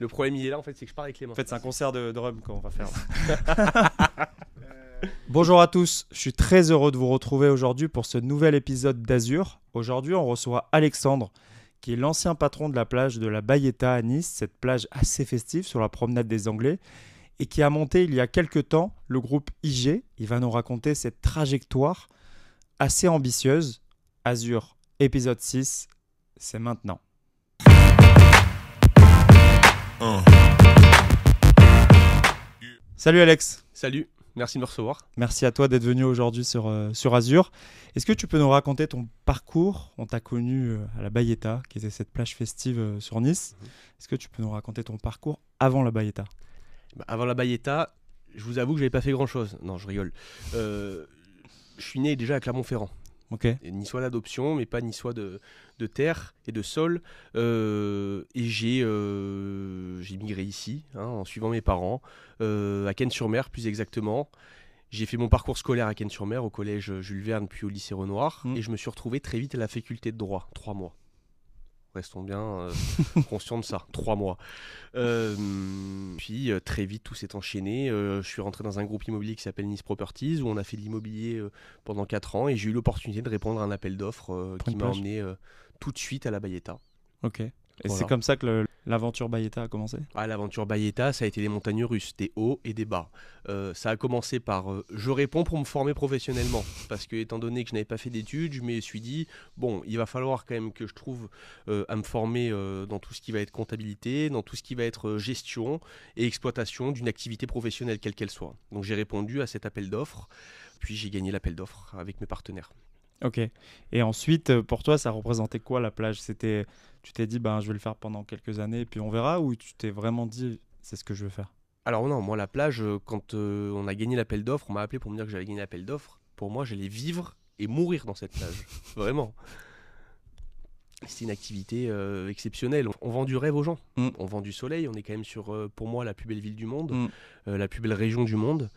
Le problème, il est là, en fait, c'est que je parle avec les mains. En fait, c'est un concert de rhum qu'on va faire. Bonjour à tous, je suis très heureux de vous retrouver aujourd'hui pour ce nouvel épisode d'Azur. Aujourd'hui, on reçoit Alexandre, qui est l'ancien patron de la plage de la Bayeta à Nice, cette plage assez festive sur la promenade des Anglais, et qui a monté il y a quelques temps le groupe IG. Il va nous raconter cette trajectoire assez ambitieuse. Azur, épisode 6, c'est maintenant. Salut Alex. Salut, merci de me recevoir. Merci à toi d'être venu aujourd'hui sur Azur. Est-ce que tu peux nous raconter ton parcours? On t'a connu à la Bayeta, qui était cette plage festive sur Nice. Est-ce que tu peux nous raconter ton parcours avant la Bayeta? Avant la Bayeta, je vous avoue que je n'avais pas fait grand-chose. Non, je rigole. Je suis né déjà à Clermont-Ferrand. Ok. Niçois d'adoption, mais pas niçois de terre et de sol. Et j'ai migré ici, en suivant mes parents, à Cannes-sur-Mer plus exactement. J'ai fait mon parcours scolaire à Cannes-sur-Mer, au collège Jules Verne, puis au lycée Renoir. Et je me suis retrouvé très vite à la faculté de droit, 3 mois. Restons bien conscients de ça, 3 mois. Puis très vite tout s'est enchaîné. Je suis rentré dans un groupe immobilier qui s'appelle Nice Properties, où on a fait de l'immobilier pendant 4 ans, et j'ai eu l'opportunité de répondre à un appel d'offres qui m'a emmené tout de suite à la Bayeta. Ok. Et voilà. c'est comme ça que l'aventure Bayeta a commencé? L'aventure Bayeta, ça a été des montagnes russes, des hauts et des bas. Ça a commencé par je réponds pour me former professionnellement, parce que étant donné que je n'avais pas fait d'études, je me suis dit bon, il va falloir quand même que je trouve à me former dans tout ce qui va être comptabilité, dans tout ce qui va être gestion et exploitation d'une activité professionnelle quelle qu'elle soit. Donc j'ai répondu à cet appel d'offres, puis j'ai gagné l'appel d'offres avec mes partenaires. Ok. Et ensuite, pour toi, ça représentait quoi la plage? Tu t'es dit, je vais le faire pendant quelques années et puis on verra, ou tu t'es vraiment dit, c'est ce que je veux faire? Alors non, moi la plage, quand on a gagné l'appel d'offres, on m'a appelé pour me dire que j'allais gagner l'appel d'offres. Pour moi, j'allais vivre et mourir dans cette plage. Vraiment. C'est une activité exceptionnelle. On vend du rêve aux gens. On vend du soleil. On est quand même sur, pour moi, la plus belle ville du monde, la plus belle région du monde.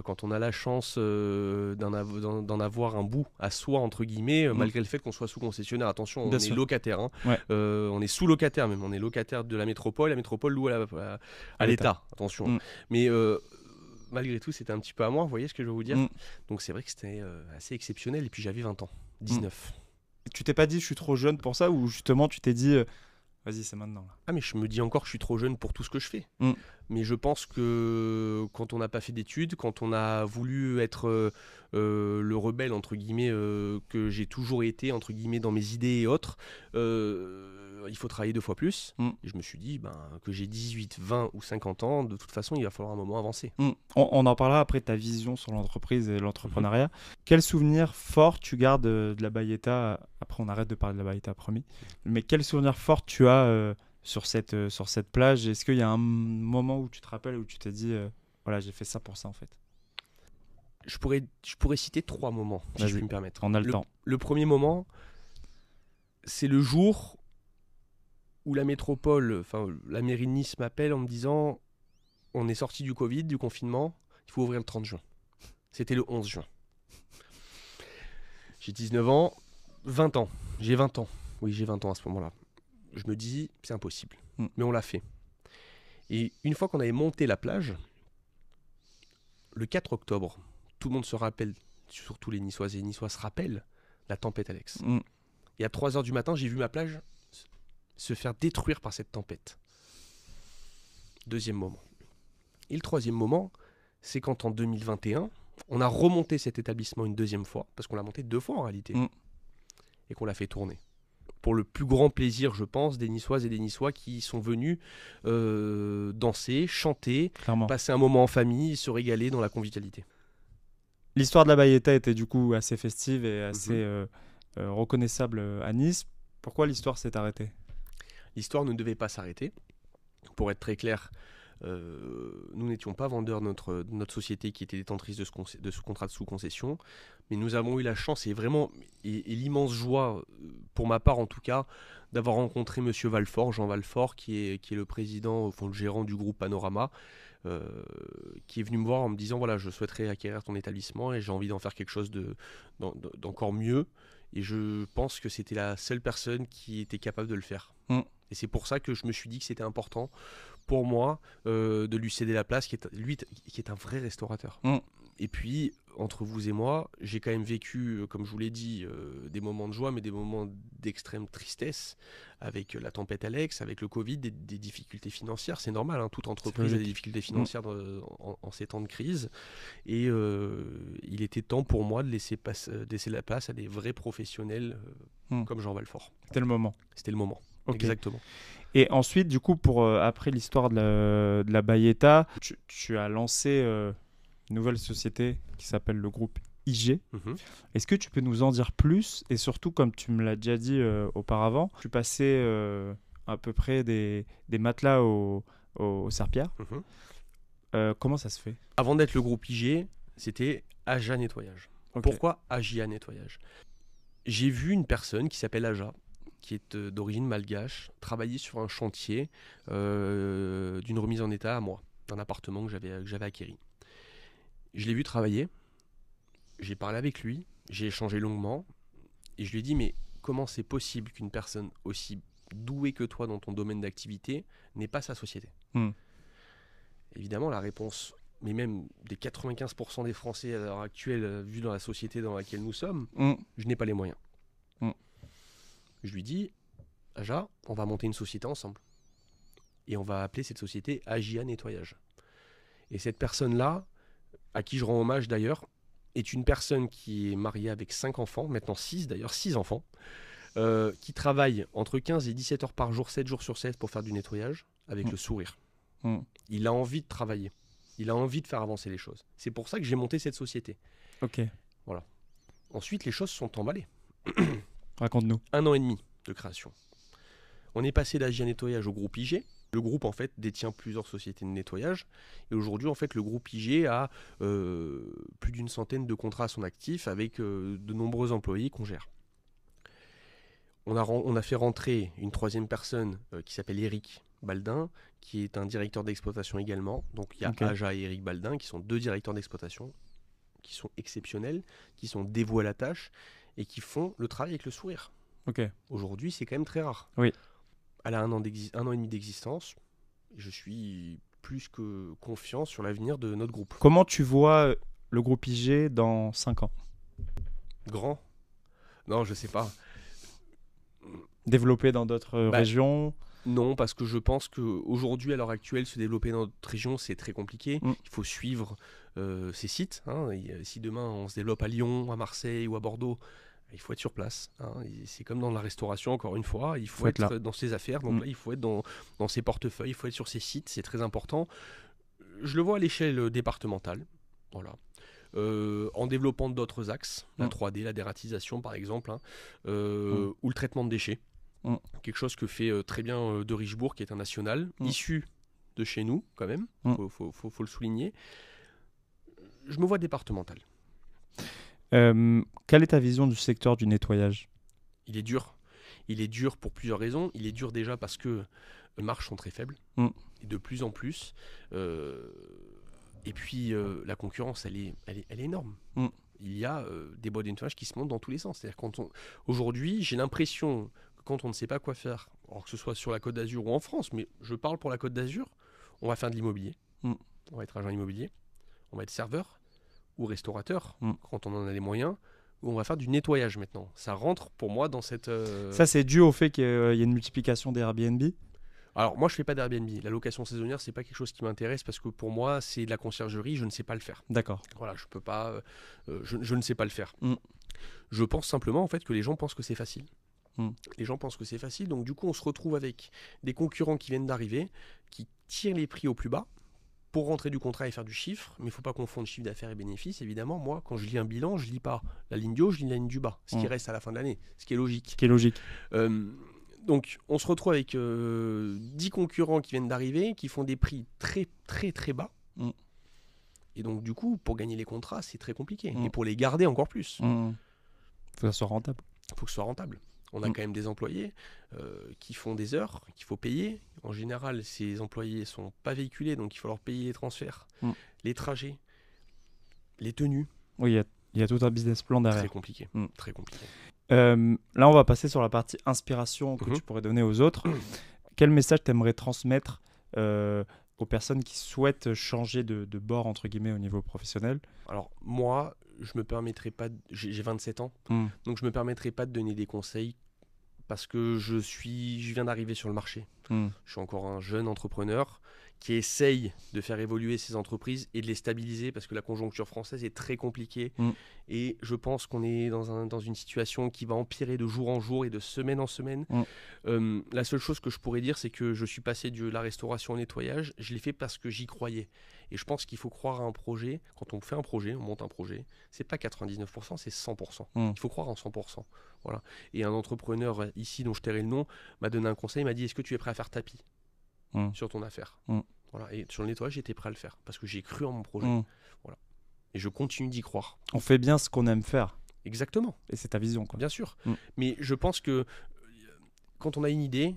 Quand on a la chance d'en avoir un bout à soi, entre guillemets, malgré le fait qu'on soit sous concessionnaire. Attention, on est locataire. Ouais. On est sous-locataire même. On est locataire de la métropole. La métropole loue à l'État. Attention. Mais malgré tout, c'était un petit peu à moi. Vous voyez ce que je veux vous dire? Donc c'est vrai que c'était assez exceptionnel. Et puis j'avais 20 ans. 19. Tu t'es pas dit, je suis trop jeune pour ça, ou justement, tu t'es dit... Vas-y, c'est maintenant. Là. Ah, mais je me dis encore que je suis trop jeune pour tout ce que je fais. Mais je pense que quand on n'a pas fait d'études, quand on a voulu être le rebelle, entre guillemets, que j'ai toujours été, entre guillemets, dans mes idées et autres, il faut travailler 2 fois plus. Et je me suis dit que j'ai 18, 20 ou 50 ans, de toute façon, il va falloir un moment avancer. On en parlera après, ta vision sur l'entreprise et l'entrepreneuriat. Quel souvenir fort tu gardes de la Bayeta? Après, on arrête de parler de la Bayeta, promis. Mais quel souvenir fort tu as sur cette plage? Est-ce qu'il y a un moment où tu te rappelles, où tu t'es dit voilà, j'ai fait ça pour ça en fait? Je pourrais citer 3 moments, si je puis me permettre. On a le temps. Le premier moment, c'est le jour où la métropole, la mairie de Nice m'appelle en me disant on est sorti du Covid, du confinement, il faut ouvrir le 30 juin. C'était le 11 juin. J'ai 19 ans, 20 ans. J'ai 20 ans. Oui, j'ai 20 ans à ce moment-là. Je me dis, c'est impossible. Mais on l'a fait. Et une fois qu'on avait monté la plage, le 4 octobre, tout le monde se rappelle, surtout les Niçoises et les Niçois se rappellent, la tempête Alex. Et à 3h du matin, j'ai vu ma plage se faire détruire par cette tempête. Deuxième moment. Et le troisième moment, c'est quand en 2021, on a remonté cet établissement une deuxième fois, parce qu'on l'a monté 2 fois en réalité, et qu'on l'a fait tourner. Pour le plus grand plaisir, je pense, des Niçoises et des Niçois qui sont venus danser, chanter, passer un moment en famille, se régaler dans la convivialité. L'histoire de la Bayeta était du coup assez festive et assez reconnaissable à Nice. Pourquoi l'histoire s'est arrêtée? L'histoire ne devait pas s'arrêter. Pour être très clair, nous n'étions pas vendeurs de notre société qui était détentrice de ce contrat de sous-concession, mais nous avons eu la chance et l'immense joie, pour ma part en tout cas, d'avoir rencontré Monsieur Valfort, Jean Valfort, qui est le président, le gérant du groupe Panorama, qui est venu me voir en me disant voilà, je souhaiterais acquérir ton établissement et j'ai envie d'en faire quelque chose d'encore mieux. Et je pense que c'était la seule personne qui était capable de le faire. Et c'est pour ça que je me suis dit que c'était important pour moi de lui céder la place, qui est un vrai restaurateur. Et puis, entre vous et moi, j'ai quand même vécu, comme je vous l'ai dit, des moments de joie, mais des moments d'extrême tristesse, avec la tempête Alex, avec le Covid, des difficultés financières. C'est normal, hein, toute entreprise a des difficultés financières en ces temps de crise. Et il était temps pour moi de laisser la place à des vrais professionnels comme Jean Valfort. C'était le moment. C'était le moment, Okay. Exactement. Et ensuite, du coup, après l'histoire de la Bayeta, tu as lancé une nouvelle société qui s'appelle le groupe IG. Est-ce que tu peux nous en dire plus? Et surtout, comme tu me l'as déjà dit auparavant, tu passais à peu près des matelas au serpillère. Comment ça se fait? Avant d'être le groupe IG, c'était Aja Nettoyage. Okay. Pourquoi Agia Nettoyage? J'ai vu une personne qui s'appelle Aja, qui est d'origine malgache, travailler sur un chantier d'une remise en état à moi, d'un appartement que j'avais acquéri. Je l'ai vu travailler, j'ai parlé avec lui, j'ai échangé longuement, et je lui ai dit, mais comment c'est possible qu'une personne aussi douée que toi dans ton domaine d'activité n'ait pas sa société? Évidemment, la réponse, mais même des 95% des Français à l'heure actuelle, vu dans la société dans laquelle nous sommes, je n'ai pas les moyens. Je lui dis, Aja, on va monter une société ensemble. Et on va appeler cette société Agia Nettoyage. Et cette personne-là, à qui je rends hommage d'ailleurs, est une personne qui est mariée avec 5 enfants, maintenant 6 d'ailleurs, 6 enfants, qui travaille entre 15 et 17 heures par jour, 7 jours sur 7 pour faire du nettoyage, avec le sourire. Il a envie de travailler. Il a envie de faire avancer les choses. C'est pour ça que j'ai monté cette société. Ok. Voilà. Ensuite, les choses sont emballées. Raconte-nous. 1 an et demi de création. On est passé d'Agia Nettoyage au groupe IG. Le groupe, en fait, détient plusieurs sociétés de nettoyage. Et aujourd'hui, en fait, le groupe IG a plus d'une centaine de contrats à son actif avec de nombreux employés qu'on gère. On a fait rentrer une 3e personne qui s'appelle Eric Baldin, qui est un directeur d'exploitation également. Donc, il y a Aja et Eric Baldin, qui sont 2 directeurs d'exploitation, qui sont exceptionnels, qui sont dévoués à la tâche et qui font le travail avec le sourire. Aujourd'hui, c'est quand même très rare. Oui. Elle a 1 an et demi d'existence. Je suis plus que confiant sur l'avenir de notre groupe. Comment tu vois le groupe IG dans 5 ans? Grand? Non, je sais pas. Développé dans d'autres régions? Non, parce que je pense qu'aujourd'hui, à l'heure actuelle, se développer dans notre région, c'est très compliqué. Il faut suivre ces sites. Si demain, on se développe à Lyon, à Marseille ou à Bordeaux, il faut être sur place. C'est comme dans la restauration, encore une fois. Il faut être dans ses affaires. Donc là, il faut être dans ses portefeuilles. Il faut être sur ses sites. C'est très important. Je le vois à l'échelle départementale. Voilà. En développant d'autres axes. La 3D, la dératisation, par exemple. Ou le traitement de déchets. Quelque chose que fait très bien de Richebourg, qui est un national, issu de chez nous, quand même. Faut le souligner. Je me vois départemental. Quelle est ta vision du secteur du nettoyage? Il est dur. Il est dur pour plusieurs raisons. Il est dur déjà parce que les marges sont très faibles, et de plus en plus. Et puis la concurrence, elle est énorme. Il y a des boîtes de nettoyage qui se montent dans tous les sens. C'est-à-dire aujourd'hui, j'ai l'impression que quand on ne sait pas quoi faire, alors que ce soit sur la Côte d'Azur ou en France, mais je parle pour la Côte d'Azur, on va faire de l'immobilier. On va être agent immobilier, on va être serveur ou restaurateur, quand on en a les moyens, ou on va faire du nettoyage maintenant. Ça rentre pour moi dans cette... Ça, c'est dû au fait qu'il y a une multiplication des Airbnb? Alors, moi, je ne fais pas d'Airbnb. La location saisonnière, ce n'est pas quelque chose qui m'intéresse parce que pour moi, c'est de la conciergerie, je ne sais pas le faire. D'accord. Voilà, je peux pas... je ne sais pas le faire. Je pense simplement, en fait, que les gens pensent que c'est facile. Les gens pensent que c'est facile, donc du coup, on se retrouve avec des concurrents qui viennent d'arriver, qui tirent les prix au plus bas, pour rentrer du contrat et faire du chiffre, mais il ne faut pas confondre chiffre d'affaires et bénéfices. Évidemment, moi, quand je lis un bilan, je ne lis pas la ligne du haut, je lis la ligne du bas, ce qui reste à la fin de l'année, ce qui est logique. Donc, on se retrouve avec 10 concurrents qui viennent d'arriver, qui font des prix très, très, très bas. Et donc, du coup, pour gagner les contrats, c'est très compliqué. Et pour les garder, encore plus. Faut que ça soit rentable. Il faut que ce soit rentable. On a quand même des employés qui font des heures, qu'il faut payer. En général, ces employés ne sont pas véhiculés, donc il faut leur payer les transferts, les trajets, les tenues. Oui, il y a tout un business plan derrière. Très compliqué. Très compliqué. Là, on va passer sur la partie inspiration que tu pourrais donner aux autres. Quel message t'aimerais transmettre aux personnes qui souhaitent changer de bord, entre guillemets, au niveau professionnel? Alors moi, je me permettrai pas, j'ai 27 ans, donc je me permettrai pas de donner des conseils parce que je viens d'arriver sur le marché. Je suis encore un jeune entrepreneur qui essaye de faire évoluer ses entreprises et de les stabiliser parce que la conjoncture française est très compliquée et je pense qu'on est dans une situation qui va empirer de jour en jour et de semaine en semaine. La seule chose que je pourrais dire, c'est que je suis passé de la restauration au nettoyage. Je l'ai fait parce que j'y croyais. Et je pense qu'il faut croire à un projet. Quand on fait un projet, on monte un projet, c'est pas 99%, c'est 100%. Il faut croire en 100%. Voilà. Et un entrepreneur ici, dont je tairai le nom, m'a donné un conseil, m'a dit: est-ce que tu es prêt à faire tapis sur ton affaire? Voilà. Et sur le nettoyage, j'étais prêt à le faire parce que j'ai cru en mon projet. Voilà. Et je continue d'y croire. On fait bien ce qu'on aime faire. Exactement. Et c'est ta vision, quoi. Bien sûr. Mais je pense que quand on a une idée,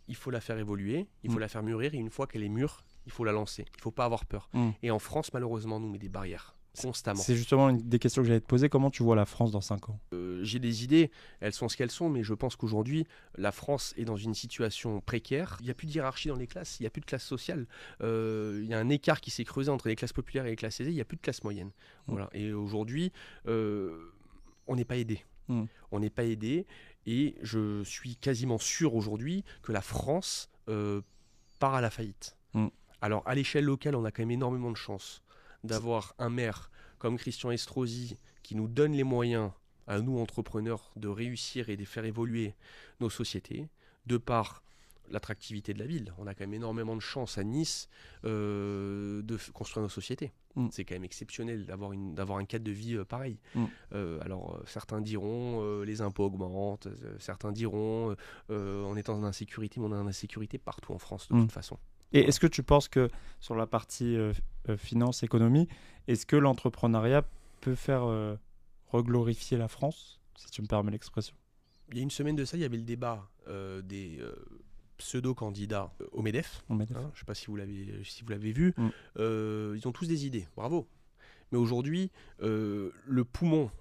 il faut la faire évoluer, il faut la faire mûrir, et une fois qu'elle est mûre, il faut la lancer. Il ne faut pas avoir peur. Et en France, malheureusement, on nous met des barrières constamment. C'est justement une des questions que j'allais te poser. Comment tu vois la France dans 5 ans? J'ai des idées, elles sont ce qu'elles sont, mais je pense qu'aujourd'hui, la France est dans une situation précaire. Il n'y a plus de hiérarchie dans les classes, il n'y a plus de classe sociale. Il y a un écart qui s'est creusé entre les classes populaires et les classes aisées, il n'y a plus de classe moyenne. Voilà. Et aujourd'hui, on n'est pas aidé. On n'est pas aidé, et je suis quasiment sûr aujourd'hui que la France part à la faillite. Alors, à l'échelle locale, on a quand même énormément de chance d'avoir un maire comme Christian Estrosi qui nous donne les moyens à nous, entrepreneurs, de réussir et de faire évoluer nos sociétés, de par l'attractivité de la ville. On a quand même énormément de chance à Nice de construire nos sociétés. C'est quand même exceptionnel d'avoir un cadre de vie pareil. Alors, certains diront les impôts augmentent, certains diront on est en insécurité, mais on est en insécurité partout en France de toute façon. Et est-ce que tu penses que sur la partie finance, économie, est-ce que l'entrepreneuriat peut faire reglorifier la France, si tu me permets l'expression? Il y a une semaine de ça, il y avait le débat des pseudo-candidats au MEDEF. Je ne sais pas si vous l'avez vu. Ils ont tous des idées, bravo. Mais aujourd'hui, le poumon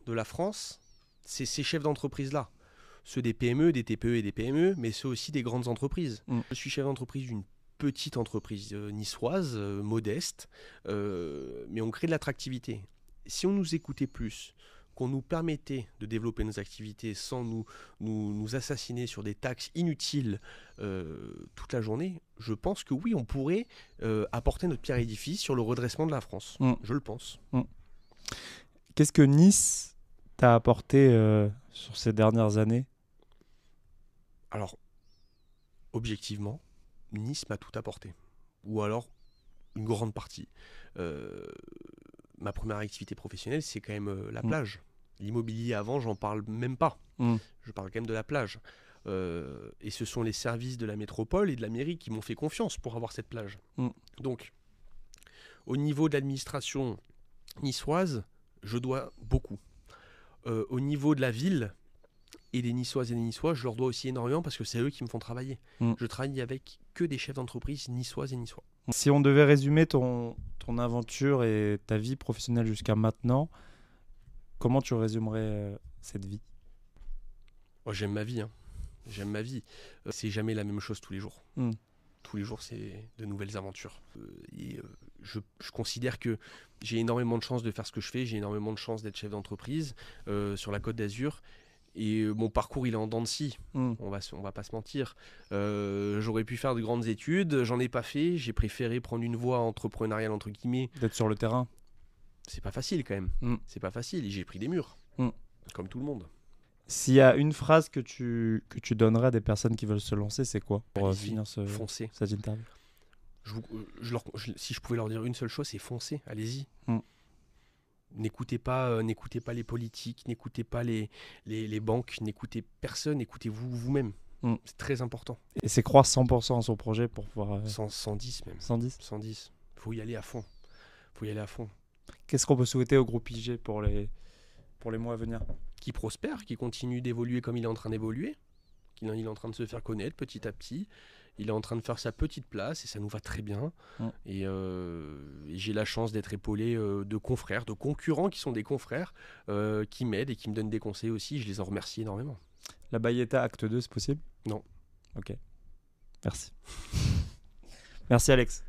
de la France, c'est ces chefs d'entreprise-là. Ceux des PME, des TPE et des PME, mais ceux aussi des grandes entreprises. Je suis chef d'entreprise d'une petite entreprise niçoise, modeste, mais on crée de l'attractivité. Si on nous écoutait plus, qu'on nous permettait de développer nos activités sans nous assassiner sur des taxes inutiles toute la journée, je pense que oui, on pourrait apporter notre pierre à l'édifice sur le redressement de la France. Je le pense. Qu'est-ce que Nice t'a apporté sur ces dernières années? Alors, objectivement, Nice m'a tout apporté. Ou alors, une grande partie. Ma première activité professionnelle, c'est quand même la plage. L'immobilier avant, j'en parle même pas. Je parle quand même de la plage. Et ce sont les services de la métropole et de la mairie qui m'ont fait confiance pour avoir cette plage. Donc, au niveau de l'administration niçoise, je dois beaucoup. Au niveau de la ville et des Niçoises et des Niçois, je leur dois aussi énormément parce que c'est eux qui me font travailler. Je travaille avec que des chefs d'entreprise niçoises et niçois. Si on devait résumer ton aventure et ta vie professionnelle jusqu'à maintenant, comment tu résumerais cette vie? J'aime ma vie. J'aime ma vie. C'est jamais la même chose tous les jours. Tous les jours, c'est de nouvelles aventures. Je considère que j'ai énormément de chance de faire ce que je fais. J'ai énormément de chance d'être chef d'entreprise sur la Côte d'Azur. Et mon parcours, il est en dents de scie. On va pas se mentir. J'aurais pu faire de grandes études. J'en ai pas fait. J'ai préféré prendre une voie entrepreneuriale, entre guillemets. D'être sur le terrain. C'est pas facile quand même. C'est pas facile. Et j'ai pris des murs. Comme tout le monde. S'il y a une phrase que tu donnerais à des personnes qui veulent se lancer, c'est quoi pour finir cette interview? Si je pouvais leur dire une seule chose, c'est foncez, allez-y. N'écoutez pas les politiques, n'écoutez pas les banques, n'écoutez personne, écoutez-vous vous-même. C'est très important. Et c'est croire 100% en son projet pour pouvoir... 110 même. 110 110. Il faut y aller à fond. Qu'est-ce qu'on peut souhaiter au groupe IG pour les mois à venir? Qui prospère, qui continue d'évoluer comme il est en train d'évoluer, qu'il est en train de se faire connaître petit à petit. Il est en train de faire sa petite place et ça nous va très bien. Et j'ai la chance d'être épaulé de confrères, de concurrents qui sont des confrères, qui m'aident et qui me donnent des conseils aussi. Je les en remercie énormément. La Bayeta Acte 2, c'est possible? Non. Ok. Merci. Merci Alex.